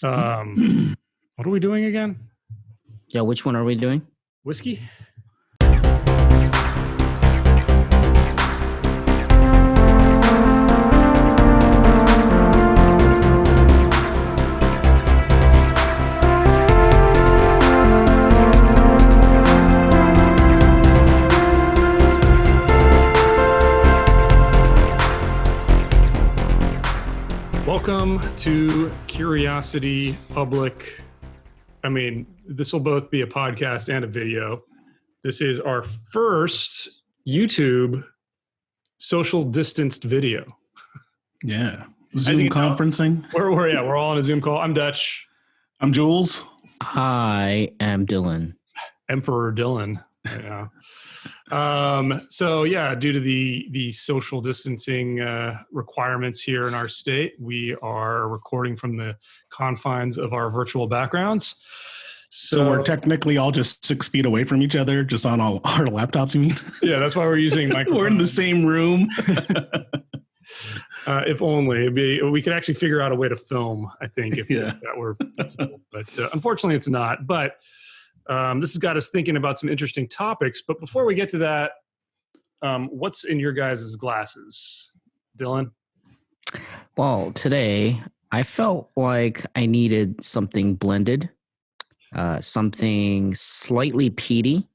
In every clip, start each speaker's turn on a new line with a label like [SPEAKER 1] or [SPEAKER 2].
[SPEAKER 1] What are we doing again?
[SPEAKER 2] Yeah, which one are we doing?
[SPEAKER 1] Whiskey? Welcome to Curiosity Public. I mean, this will both be a podcast and a video. This is our first YouTube social distanced video.
[SPEAKER 3] Yeah. Zoom conferencing.
[SPEAKER 1] We're all on a Zoom call. I'm Dutch.
[SPEAKER 3] I'm Jules.
[SPEAKER 2] I am Dylan.
[SPEAKER 1] Emperor Dylan. Yeah. Due to the social distancing requirements here in our state, we are recording from the confines of our virtual backgrounds.
[SPEAKER 3] So we're technically all just 6 feet away from each other, just on all our laptops, you mean?
[SPEAKER 1] Yeah, that's why we're using microphones.
[SPEAKER 3] We're in the same room.
[SPEAKER 1] If only. We could actually figure out a way to film, I think, if that were feasible. But unfortunately, it's not. But this has got us thinking about some interesting topics. But before we get to that, what's in your guys' glasses? Dylan?
[SPEAKER 2] Well, today I felt like I needed something blended, something slightly peaty.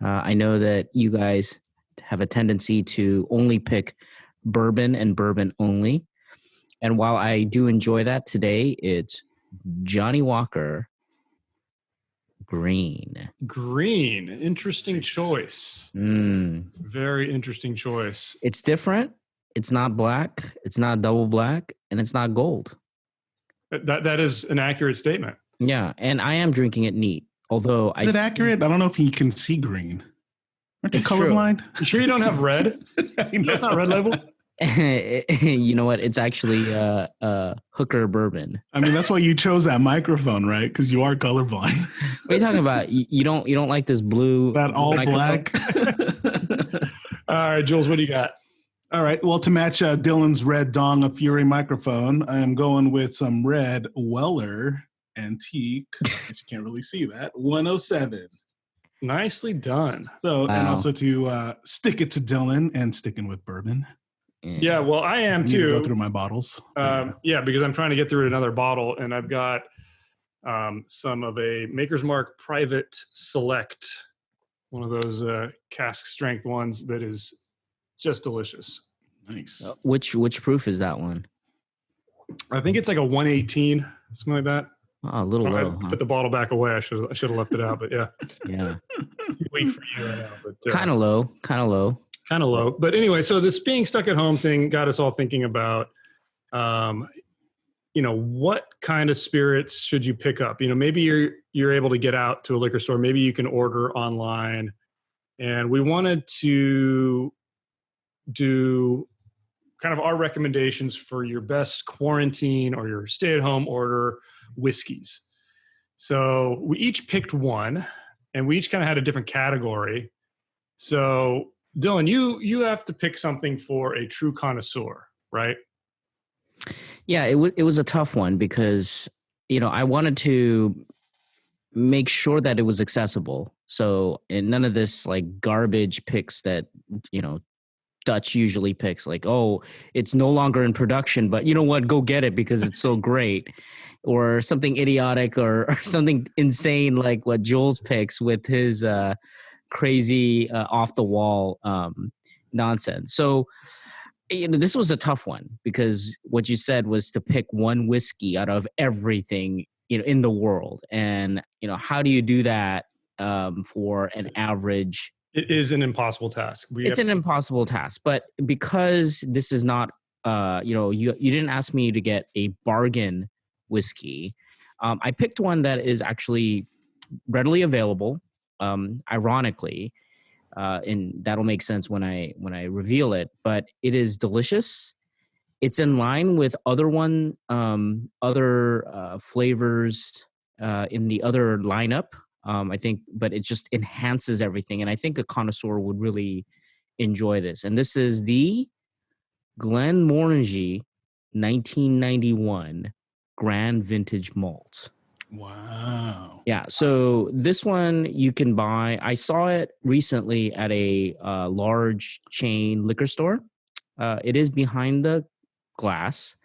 [SPEAKER 2] I know that you guys have a tendency to only pick bourbon and bourbon only. And while I do enjoy that today, it's Johnny Walker Green.
[SPEAKER 1] Interesting choice. Very interesting choice.
[SPEAKER 2] It's different. It's not black. It's not double black, and it's not gold.
[SPEAKER 1] That is an accurate statement.
[SPEAKER 2] Yeah, and I am drinking it neat. Although
[SPEAKER 3] is it accurate? I don't know if you can see green. Aren't you colorblind?
[SPEAKER 1] You sure you don't have red? That's not red label.
[SPEAKER 2] You know what? It's actually Hooker bourbon.
[SPEAKER 3] I mean, that's why you chose that microphone, right? Because you are colorblind.
[SPEAKER 2] What are you talking about? You don't like this blue?
[SPEAKER 3] That all black.
[SPEAKER 1] All right, Jules, what do you got?
[SPEAKER 3] All right. Well, to match Dylan's red Dong of Fury microphone, I am going with some red Weller Antique. I guess you can't really see that. 107.
[SPEAKER 1] Nicely done.
[SPEAKER 3] So, wow. And also to stick it to Dylan and sticking with bourbon.
[SPEAKER 1] Yeah, well, I am too.
[SPEAKER 3] Go through my bottles.
[SPEAKER 1] Yeah, because I'm trying to get through another bottle, and I've got some of a Maker's Mark Private Select, one of those cask strength ones that is just delicious.
[SPEAKER 3] Nice.
[SPEAKER 2] Which proof is that one?
[SPEAKER 1] I think it's like a 118, something like that.
[SPEAKER 2] Oh, a little low.
[SPEAKER 1] Put the bottle back away. I should have left it out, but yeah.
[SPEAKER 2] Yeah.
[SPEAKER 1] Weak for you right now, but
[SPEAKER 2] kind of low.
[SPEAKER 1] Kind of low. But anyway, so this being stuck at home thing got us all thinking about, what kind of spirits should you pick up? Maybe you're able to get out to a liquor store. Maybe you can order online. And we wanted to do kind of our recommendations for your best quarantine or your stay-at-home order whiskeys. So we each picked one, and we each kind of had a different category. So Dylan, you have to pick something for a true connoisseur, right?
[SPEAKER 2] Yeah, it was a tough one because, I wanted to make sure that it was accessible. So, and none of this like garbage picks that, Dutch usually picks, like, oh, it's no longer in production, but you know what? Go get it because it's so great. Or something idiotic or something insane like what Jules picks with his crazy off the wall nonsense. So this was a tough one because what you said was to pick one whiskey out of everything in the world, and how do you do that for an average?
[SPEAKER 1] It is an impossible task.
[SPEAKER 2] It's an impossible task, but because this is not you didn't ask me to get a bargain whiskey, I picked one that is actually readily available. Ironically, and that'll make sense when I reveal it, but it is delicious. It's in line with other flavors in the other lineup. I think, but it just enhances everything. And I think a connoisseur would really enjoy this. And this is the Glenmorangie 1991 Grand Vintage Malt.
[SPEAKER 3] Wow.
[SPEAKER 2] Yeah, so this one you can buy. I saw it recently at a large chain liquor store. It is behind the glass.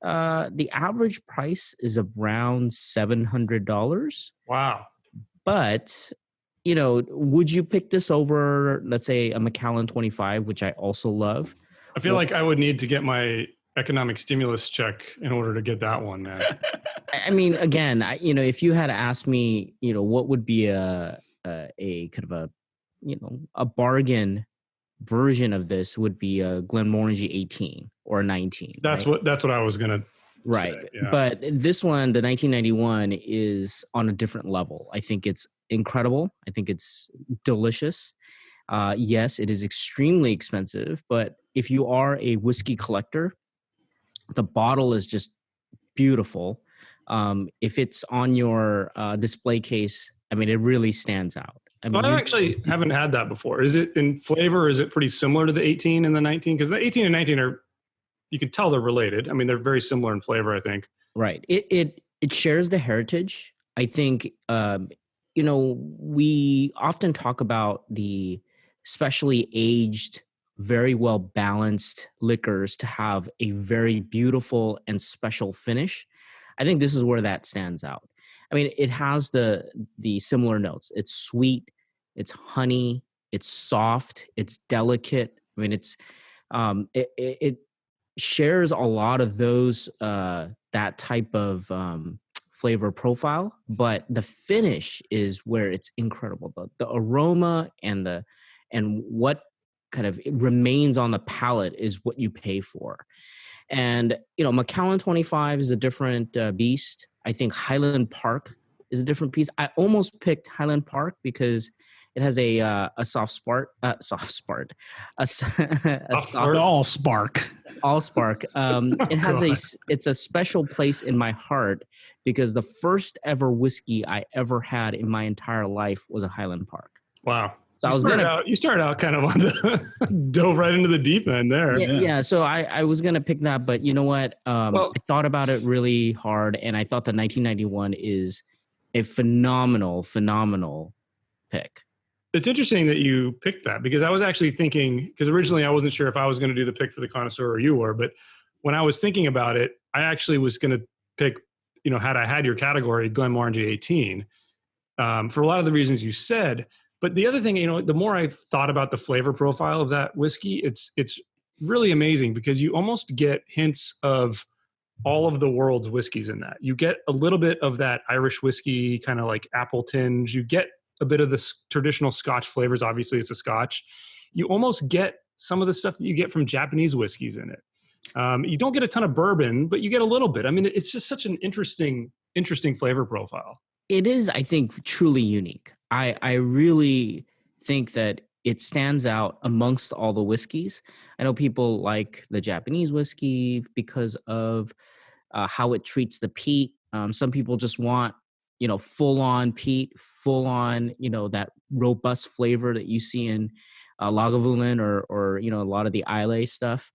[SPEAKER 2] The average price is around $700.
[SPEAKER 1] Wow.
[SPEAKER 2] But, you know, would you pick this over, let's say, a Macallan 25, which I also love?
[SPEAKER 1] I feel like I would need to get my economic stimulus check in order to get that one, man.
[SPEAKER 2] I mean, again, you know, if you had asked me, you know, what would be a kind of a, you know, a bargain version of this would be a Glenmorangie 18 or a 19.
[SPEAKER 1] That's
[SPEAKER 2] right?
[SPEAKER 1] what I was gonna
[SPEAKER 2] Right.
[SPEAKER 1] say, yeah.
[SPEAKER 2] But this one, the 1991, is on a different level. I think it's incredible. I think it's delicious. Yes, it is extremely expensive, but if you are a whiskey collector, the bottle is just beautiful. If it's on your display case, I mean, it really stands out. I mean,
[SPEAKER 1] I actually haven't had that before. Is it in flavor? Is it pretty similar to the 18 and the 19? Because the 18 and 19 are, you can tell they're related. I mean, they're very similar in flavor, I think.
[SPEAKER 2] right. It shares the heritage. I think, you know, we often talk about the specially aged, very well balanced liquors to have a very beautiful and special finish. I think this is where that stands out. I mean, it has the similar notes. It's sweet, it's honey, it's soft, it's delicate. I mean, it's it shares a lot of those that type of flavor profile, but the finish is where it's incredible. The aroma and what kind of remains on the palate is what you pay for. And, you know, Macallan 25 is a different beast. I think Highland Park is a different piece. I almost picked Highland Park because it has a soft allspark. It's a special place in my heart because the first ever whiskey I ever had in my entire life was a Highland Park.
[SPEAKER 1] Wow.
[SPEAKER 2] So
[SPEAKER 1] you started out kind of on the dove right into the deep end there.
[SPEAKER 2] Yeah. So I was gonna pick that, but you know what? I thought about it really hard, and I thought the 1991 is a phenomenal pick.
[SPEAKER 1] It's interesting that you picked that because I was actually thinking, because originally I wasn't sure if I was going to do the pick for the Connoisseur or you were, but when I was thinking about it, I actually was going to pick, you know, had I had your category, Glenmorangie 18, for a lot of the reasons you said. But the other thing, you know, the more I thought about the flavor profile of that whiskey, it's really amazing because you almost get hints of all of the world's whiskeys in that. You get a little bit of that Irish whiskey, kind of like apple tinge. You get a bit of the traditional Scotch flavors. Obviously, it's a Scotch. You almost get some of the stuff that you get from Japanese whiskeys in it. You don't get a ton of bourbon, but you get a little bit. I mean, it's just such an interesting flavor profile.
[SPEAKER 2] It is, I think, truly unique. I really think that it stands out amongst all the whiskeys. I know people like the Japanese whiskey because of how it treats the peat. Some people just want, you know, full on peat, full on, you know, that robust flavor that you see in Lagavulin or, you know, a lot of the Islay stuff.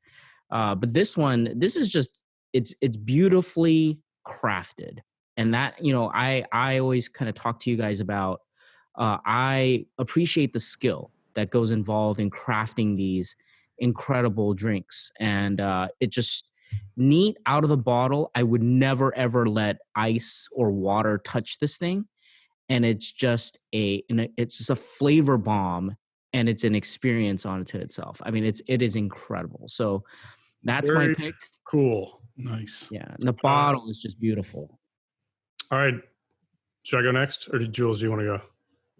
[SPEAKER 2] But this is just, it's beautifully crafted. And that, you know, I always kind of talk to you guys about, I appreciate the skill that goes involved in crafting these incredible drinks. And it just neat out of the bottle. I would never, ever let ice or water touch this thing. And it's just it's just a flavor bomb, and it's an experience onto itself. I mean, it is incredible. So that's
[SPEAKER 1] Very
[SPEAKER 2] my pick.
[SPEAKER 1] Cool.
[SPEAKER 3] Nice.
[SPEAKER 2] Yeah. And the bottle is just beautiful.
[SPEAKER 1] All right. Should I go next, or Jules, do you want to go?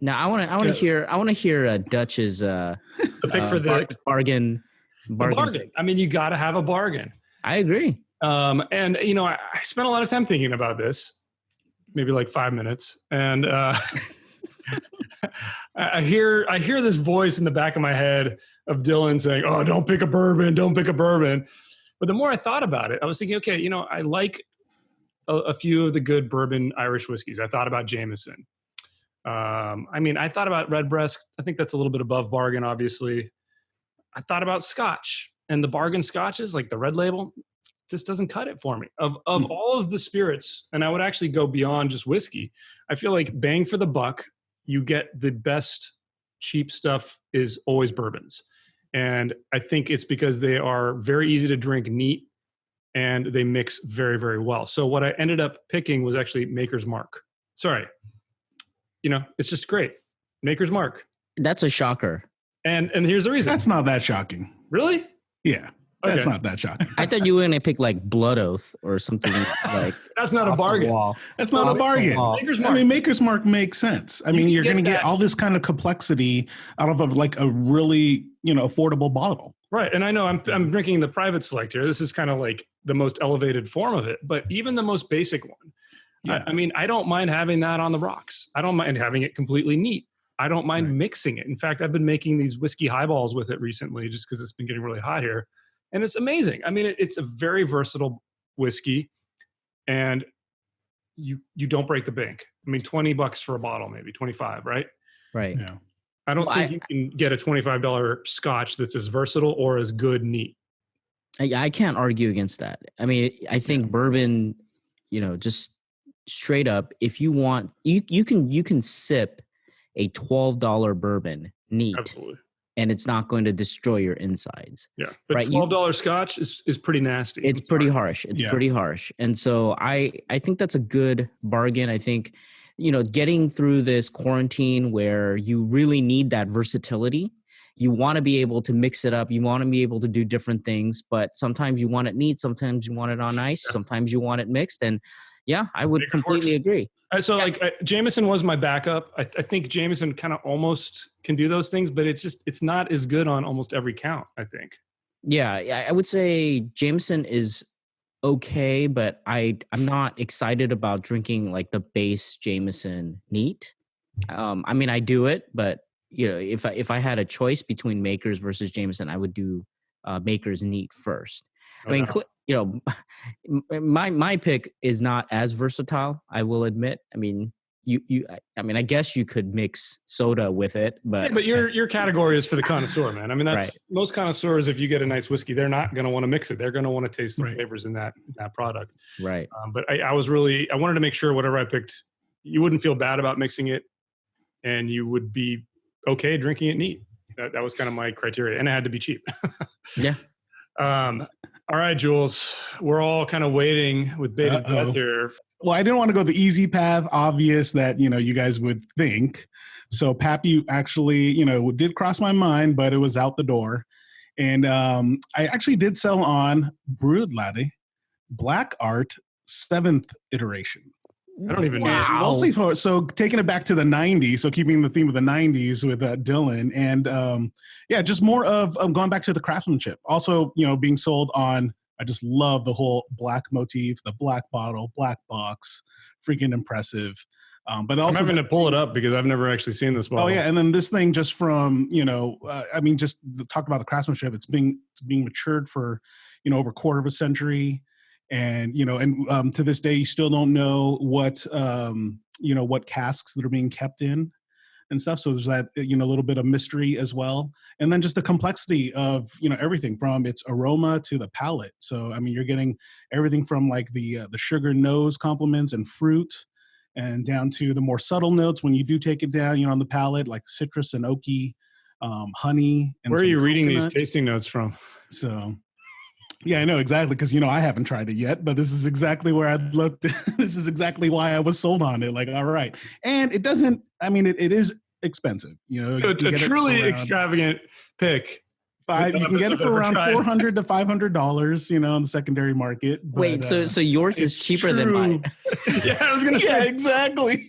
[SPEAKER 2] Now I want to hear Dutch's
[SPEAKER 1] the pick for the
[SPEAKER 2] bargain.
[SPEAKER 1] Bargain. I mean, you got to have a bargain.
[SPEAKER 2] I agree.
[SPEAKER 1] And you know, I spent a lot of time thinking about this, maybe like 5 minutes, and I hear this voice in the back of my head of Dylan saying, "Oh, don't pick a bourbon, don't pick a bourbon." But the more I thought about it, I was thinking, okay, you know, I like a few of the good bourbon Irish whiskeys. I thought about Jameson. I mean, I thought about Redbreast. I think that's a little bit above bargain, obviously. I thought about Scotch and the bargain Scotches, like the Red Label. just doesn't cut it for me. Of all of the spirits, and I would actually go beyond just whiskey. I feel like bang for the buck, you get the best cheap stuff is always bourbons. And I think it's because they are very easy to drink neat and they mix very, very well. So what I ended up picking was actually Maker's Mark. Sorry. It's just great. Maker's Mark.
[SPEAKER 2] That's a shocker.
[SPEAKER 1] And here's the reason.
[SPEAKER 3] That's not that shocking.
[SPEAKER 1] Really?
[SPEAKER 3] Yeah. That's not that shocking.
[SPEAKER 2] I thought you were going to pick like Blood Oath or something like.
[SPEAKER 1] That's not a bargain.
[SPEAKER 3] That's not a bargain.
[SPEAKER 1] Maker's Mark.
[SPEAKER 3] Maker's Mark makes sense. You're going to get all this kind of complexity out of a really, affordable bottle.
[SPEAKER 1] Right. And I know I'm drinking the private select here. This is kind of like the most elevated form of it, but even the most basic one. Yeah. I don't mind having that on the rocks. I don't mind having it completely neat. I don't mind mixing it. In fact, I've been making these whiskey highballs with it recently just because it's been getting really hot here. And it's amazing. It's a very versatile whiskey and you don't break the bank. $20 for a bottle, maybe 25, right?
[SPEAKER 2] Right.
[SPEAKER 3] Yeah.
[SPEAKER 1] I don't think you can get a $25 scotch that's as versatile or as good neat.
[SPEAKER 2] I can't argue against that. I think bourbon, just straight up, if you want, you can sip a $12 bourbon neat.
[SPEAKER 1] Absolutely.
[SPEAKER 2] And it's not going to destroy your insides.
[SPEAKER 1] Yeah, but right? $12 scotch is pretty nasty.
[SPEAKER 2] It's pretty harsh. It's pretty harsh. And so I think that's a good bargain. I think, getting through this quarantine where you really need that versatility, you want to be able to mix it up. You want to be able to do different things, but sometimes you want it neat. Sometimes you want it on ice. Yeah. Sometimes you want it mixed. And yeah, I would completely agree.
[SPEAKER 1] So Jameson was my backup. I think Jameson kind of almost can do those things, but it's not as good on almost every count, I think.
[SPEAKER 2] Yeah, I would say Jameson is okay, but I'm not excited about drinking like the base Jameson neat. I do it, but if I had a choice between Makers versus Jameson, I would do Makers neat first. My pick is not as versatile, I will admit. I guess you could mix soda with it, but
[SPEAKER 1] your category is for the connoisseur, man. That's
[SPEAKER 2] right.
[SPEAKER 1] Most connoisseurs. If you get a nice whiskey, they're not going to want to mix it. They're going to want to taste the flavors in that product.
[SPEAKER 2] Right.
[SPEAKER 1] But I wanted to make sure whatever I picked, you wouldn't feel bad about mixing it, and you would be okay drinking it neat. That was kind of my criteria, and it had to be cheap.
[SPEAKER 2] Yeah.
[SPEAKER 1] All right, Jules, we're all kind of waiting with bated breath here.
[SPEAKER 3] Well, I didn't want to go the easy path, obvious that, you guys would think. So Pappy actually, did cross my mind, but it was out the door. And I actually did sell on Brudlade Black Art 7th iteration.
[SPEAKER 1] I don't even know.
[SPEAKER 3] Mostly so taking it back to the 90s, so keeping the theme of the 90s with Dylan. And just more of going back to the craftsmanship. Also, being sold on, I just love the whole black motif, the black bottle, black box, freaking impressive. But also
[SPEAKER 1] I'm having to pull it up because I've never actually seen this bottle.
[SPEAKER 3] Oh yeah, and then this thing just from, just talk about the craftsmanship, it's being matured for, over a quarter of a century. And, to this day, you still don't know what, what casks that are being kept in and stuff. So there's that, a little bit of mystery as well. And then just the complexity of, everything from its aroma to the palate. So, you're getting everything from like the sugar nose complements and fruit and down to the more subtle notes when you do take it down, on the palate, like citrus and oaky, honey. And
[SPEAKER 1] where are you reading
[SPEAKER 3] coconut.
[SPEAKER 1] These tasting notes from?
[SPEAKER 3] So... Yeah, I know exactly because I haven't tried it yet, but this is exactly where I'd looked. This is exactly why I was sold on it. Like, all right, and it doesn't. It is expensive.
[SPEAKER 1] A truly extravagant pick.
[SPEAKER 3] You can get it for around $400 to $500. On the secondary market. But,
[SPEAKER 2] wait, so yours is cheaper than mine?
[SPEAKER 1] Yeah, I was gonna say.
[SPEAKER 3] Yeah, exactly.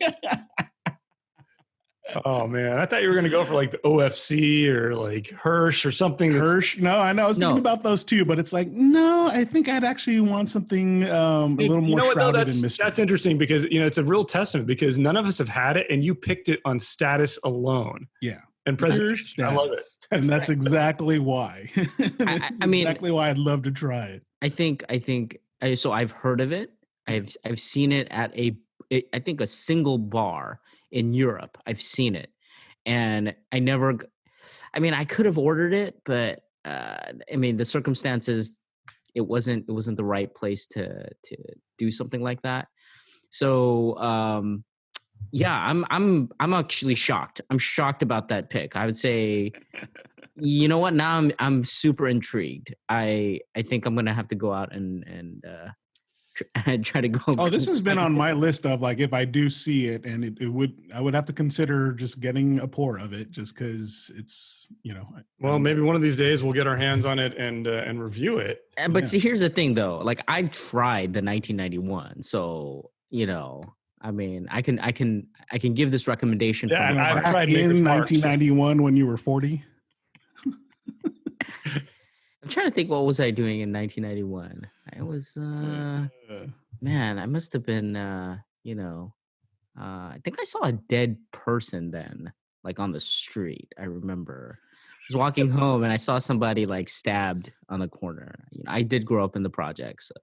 [SPEAKER 1] Oh man, I thought you were gonna go for like the OFC or like Hirsch or something.
[SPEAKER 3] Hirsch? No, I know. I was thinking about those too, but it's like, no, I think I'd actually want something a little more shrouded in mystery.
[SPEAKER 1] That's interesting because it's a real testament because none of us have had it, and you picked it on status alone.
[SPEAKER 3] Yeah,
[SPEAKER 1] and presentation. I love it,
[SPEAKER 3] and that's exactly why. Exactly why I'd love to try it.
[SPEAKER 2] I think. So I've heard of it. I've seen it at I think a single bar in Europe. I've seen it, and I could have ordered it, but the circumstances, it wasn't the right place to do something like that. So yeah, I'm actually shocked. I'm shocked about that pick. I would say, you know what? Now I'm super intrigued. I think I'm gonna have to go out and try to go.
[SPEAKER 3] Oh, this has been on my list of like if I do see it, and I would have to consider just getting a pour of it, just because it's
[SPEAKER 1] Well, maybe one of these days we'll get our hands on it and review it.
[SPEAKER 2] But see, here's the thing though. Like I've tried the 1991, so I mean, I can give this recommendation.
[SPEAKER 1] Yeah, and I've tried
[SPEAKER 3] in 1991 when you were 40.
[SPEAKER 2] I'm trying to think, what was I doing in 1991? I was man, I must have been I think I saw a dead person then, like on the street. I remember I was walking home and I saw somebody like stabbed on the corner. I did grow up in the projects, so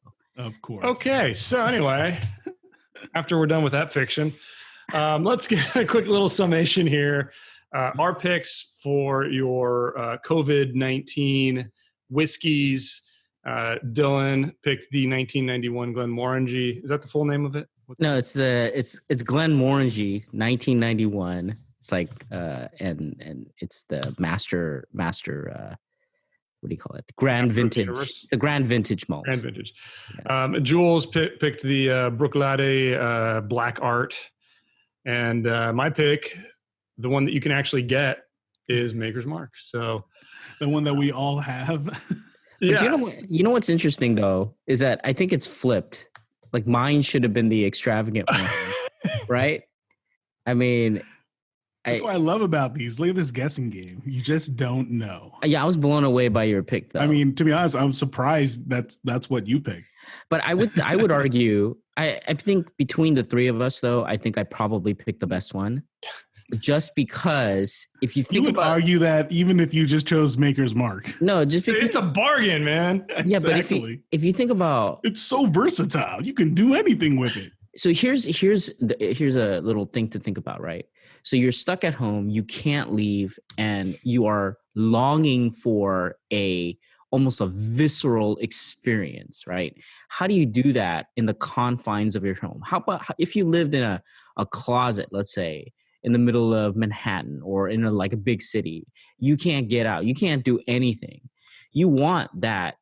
[SPEAKER 3] of course.
[SPEAKER 1] Okay, so anyway, after we're done with that fiction, let's get a quick little summation here. Our picks for your COVID-19 whiskeys. Dylan picked the 1991 Glenmorangie. Is that the full name of it?
[SPEAKER 2] No, it's Glenmorangie 1991. It's like and it's the master what do you call it? Grand vintage. The Grand Vintage malt.
[SPEAKER 1] Grand Vintage. Yeah. Jules picked the Bruichladdich Black Art, and my pick, the one that you can actually get, is Maker's Mark. So
[SPEAKER 3] the one that we all have.
[SPEAKER 2] But you know what's interesting though is that I think it's flipped. Like mine should have been the extravagant one, right? I mean,
[SPEAKER 3] that's what I love about these. Look at this guessing game. You just don't know.
[SPEAKER 2] Yeah, I was blown away by your pick though.
[SPEAKER 3] I mean, to be honest, I'm surprised that's what you picked.
[SPEAKER 2] But I would argue, I think between the three of us though, I think I probably picked the best one. Just because if you think about,
[SPEAKER 3] argue that even if you just chose Maker's Mark.
[SPEAKER 2] No, just because
[SPEAKER 1] it's a bargain, man.
[SPEAKER 2] Yeah, exactly. But if you think about,
[SPEAKER 3] it's so versatile. You can do anything with it.
[SPEAKER 2] So here's a little thing to think about, right? So you're stuck at home, you can't leave, and you are longing for almost a visceral experience, right? How do you do that in the confines of your home? How about if you lived in a closet, let's say, in the middle of Manhattan or in a big city? You can't get out. You can't do anything. You want that,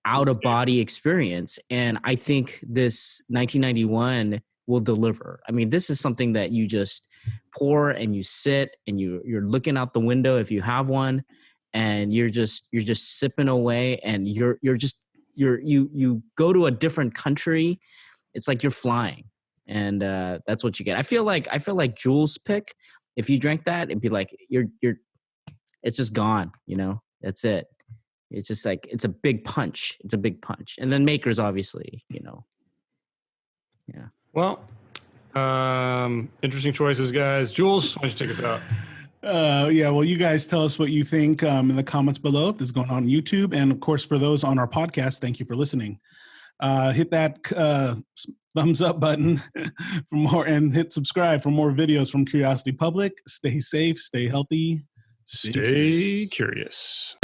[SPEAKER 2] out of body experience. And I think this 1991 will deliver. I mean, this is something that you just pour and you sit and you're looking out the window if you have one, and you're just sipping away, and you go to a different country. It's like you're flying. And that's what you get. I feel like Jules' pick, if you drank that, it'd be like it's just gone. That's it. It's just like it's a big punch. It's a big punch. And then Maker's, obviously, Yeah.
[SPEAKER 1] Well, interesting choices, guys. Jules, why don't you take us out?
[SPEAKER 3] Yeah, well, you guys tell us what you think in the comments below if this is going on YouTube, and of course for those on our podcast, thank you for listening. Hit that thumbs up button for more, and hit subscribe for more videos from Curiosity Public. Stay safe, stay healthy,
[SPEAKER 1] stay curious.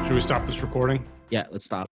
[SPEAKER 1] Should we stop this recording?
[SPEAKER 2] Yeah, let's stop.